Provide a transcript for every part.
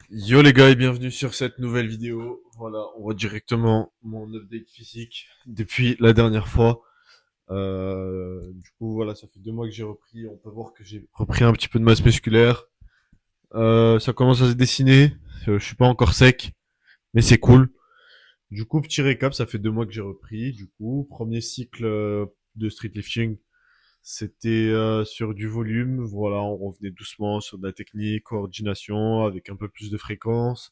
Yo les gars et bienvenue sur cette nouvelle vidéo. Voilà, on voit directement mon update physique depuis la dernière fois. Du coup voilà, ça fait 2 mois que j'ai repris. On peut voir que j'ai repris un petit peu de masse musculaire. Ça commence à se dessiner. Je suis pas encore sec, mais c'est cool. Du coup, petit récap, ça fait 2 mois que j'ai repris. Du coup, premier cycle de street lifting, c'était sur du volume. Voilà, on revenait doucement sur de la technique, coordination, avec un peu plus de fréquence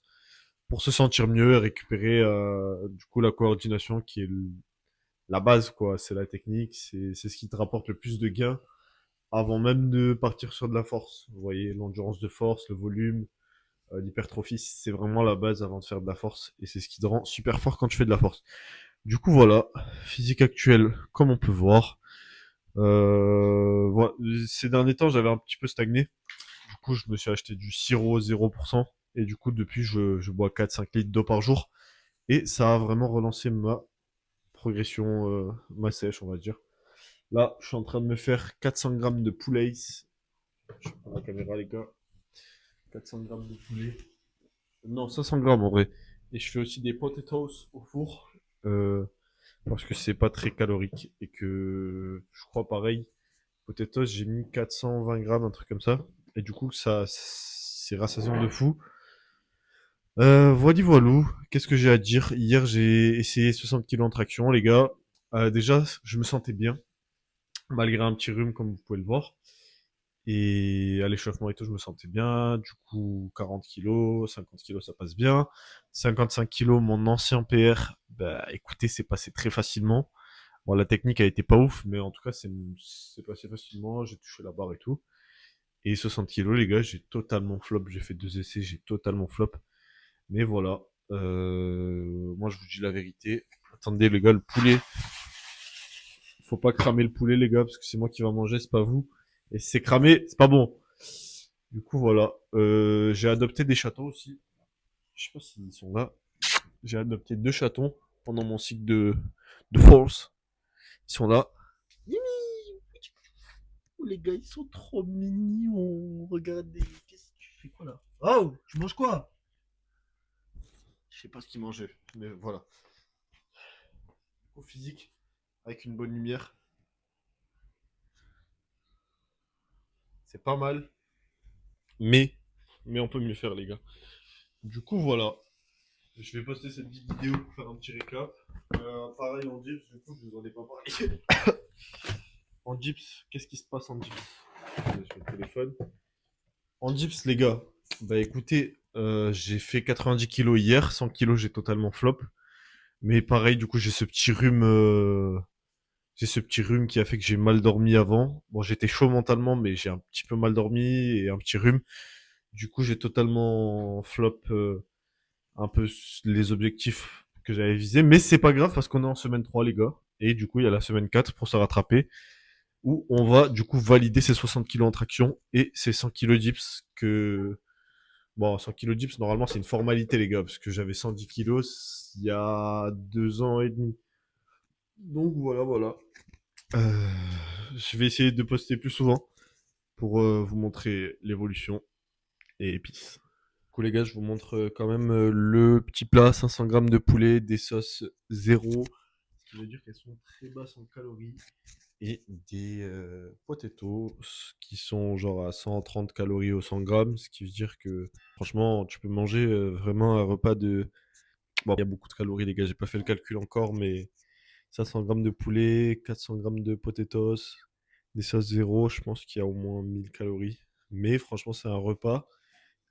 pour se sentir mieux et récupérer du coup la coordination qui est la base quoi, c'est la technique, c'est ce qui te rapporte le plus de gains avant même de partir sur de la force. Vous voyez, l'endurance de force, le volume, l'hypertrophie, c'est vraiment la base avant de faire de la force et c'est ce qui te rend super fort quand tu fais de la force. Du coup voilà, physique actuelle comme on peut voir. Voilà. Ces derniers temps j'avais un petit peu stagné. Du coup je me suis acheté du sirop 0% et du coup depuis je bois 4-5 litres d'eau par jour. Et ça a vraiment relancé ma progression, ma sèche, on va dire. Là, je suis en train de me faire 400 grammes de poulet. Je prends la caméra, les gars. 400 grammes de poulet. Non, 500 grammes en vrai. Et je fais aussi des potatoes au four. euh, Parce que c'est pas très calorique. Et que je crois pareil. Potatoes, j'ai mis 420 grammes, un truc comme ça. Et du coup, ça, c'est rassasiant de fou. Voilou. Qu'est-ce que j'ai à dire? Hier, j'ai essayé 60 kilos en traction, les gars. Déjà, je me sentais bien, malgré un petit rhume, comme vous pouvez le voir. Et à l'échauffement et tout, je me sentais bien. Du coup, 40 kilos, 50 kilos, ça passe bien. 55 kilos, mon ancien PR, bah, écoutez, c'est passé très facilement. Bon, la technique a été pas ouf, mais en tout cas, c'est passé facilement. J'ai touché la barre et tout. Et 60 kilos, les gars, j'ai totalement flop. J'ai fait 2 essais, j'ai totalement flop. Mais voilà. Moi, je vous dis la vérité. Attendez, les gars, le poulet. Faut pas cramer le poulet, les gars, parce que c'est moi qui va manger, c'est pas vous. Et si c'est cramé, c'est pas bon. Du coup, voilà. J'ai adopté des chatons aussi. Je sais pas s'ils sont là. J'ai adopté 2 chatons pendant mon cycle de force. Ils sont là. Oh, les gars, ils sont trop mignons. Regardez. Qu'est-ce que tu fais quoi là? Oh, tu manges quoi? Je sais pas ce qu'ils mangeaient, mais voilà. Au physique, avec une bonne lumière. C'est pas mal. Mais, mais on peut mieux faire, les gars. Du coup, voilà. Je vais poster cette petite vidéo pour faire un petit récap. Pareil en dips, du coup, je vous en ai pas parlé. En dips, qu'est-ce qui se passe en dips? Sur le téléphone. En dips, les gars, bah écoutez, j'ai fait 90 kilos hier, 100 kilos, j'ai totalement flop. Mais pareil, du coup, j'ai ce petit rhume qui a fait que j'ai mal dormi avant. Bon, j'étais chaud mentalement, mais j'ai un petit peu mal dormi et un petit rhume. Du coup, j'ai totalement flop un peu les objectifs que j'avais visés. Mais c'est pas grave parce qu'on est en semaine 3 les gars. Et du coup, il y a la semaine 4 pour se rattraper. Où on va du coup valider ces 60 kilos en traction et ces 100 kilos dips que... Bon, 100 kilos dips, normalement, c'est une formalité, les gars, parce que j'avais 110 kilos il y a 2 ans et demi. Donc voilà, voilà. Euh, je vais essayer de poster plus souvent pour vous montrer l'évolution et peace. Du coup, les gars, je vous montre quand même le petit plat, 500 grammes de poulet, des sauces zéro, ce qui veut dire qu'elles sont très basses en calories, et des potatoes qui sont genre à 130 calories au 100 grammes, ce qui veut dire que franchement, tu peux manger vraiment un repas de... Bon, il y a beaucoup de calories, les gars, j'ai pas fait le calcul encore, mais 500 grammes de poulet, 400 grammes de potatoes, des sauces zéro, je pense qu'il y a au moins 1000 calories. Mais franchement, c'est un repas.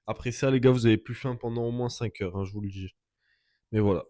Après ça, les gars, vous avez plus faim pendant au moins 5 heures, hein, je vous le dis. Mais voilà.